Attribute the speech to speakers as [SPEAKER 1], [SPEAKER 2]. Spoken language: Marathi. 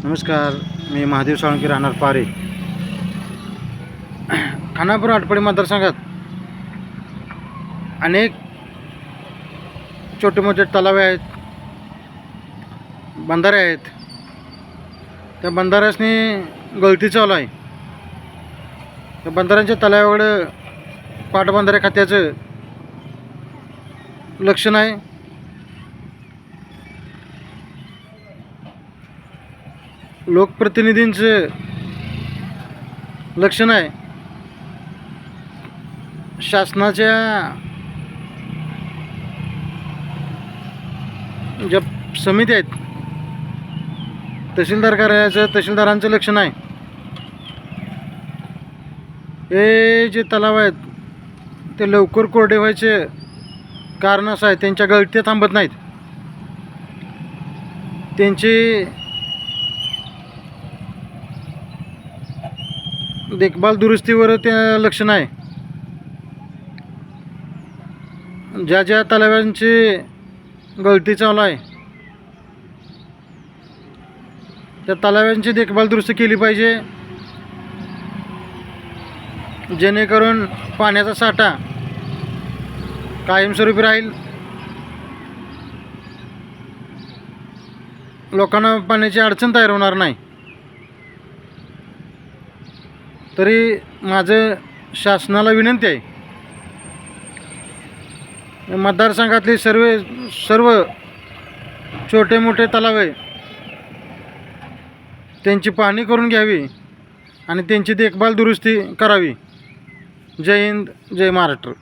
[SPEAKER 1] नमस्कार, मी महादेव साळुंके, राहणार पारे. खानापूर आटपाडी मतदारसंघात अनेक छोटे मोठे तलावे आहेत, बंधारे आहेत. त्या बंधाऱ्यासनी गळती चालू आहे. त्या बंधाऱ्यांच्या तलावाकडं पाटबंधारे खात्याचं लक्ष नाही. लोकप्रतिनिधींचं लक्ष नाही. शासनाच्या ज्या समिती आहेत, तहसीलदार कार्यालयाचं, तहसीलदारांचं लक्ष नाही. हे जे तलाव आहेत ते लवकर कोरडे व्हायचे कारण असं आहे, त्यांच्या गळत्या थांबत नाहीत. त्यांची देखभाल दुरुस्तीवर ते लक्ष नाही. ज्या ज्या तलावांची गळती चालू आहे त्या तलावांची देखभाल दुरुस्ती केली पाहिजे, जेणेकरून पाण्याचा साठा कायमस्वरूपी राहील. लोकांना पाण्याची अडचण तयार होणार नाही. तरी माझं शासनाला विनंती आहे, मतदारसंघातले सर्व छोटे मोठे तलाव आहे त्यांची पाहणी करून घ्यावी आणि त्यांची देखभाल दुरुस्ती करावी. जय हिंद, जय महाराष्ट्र.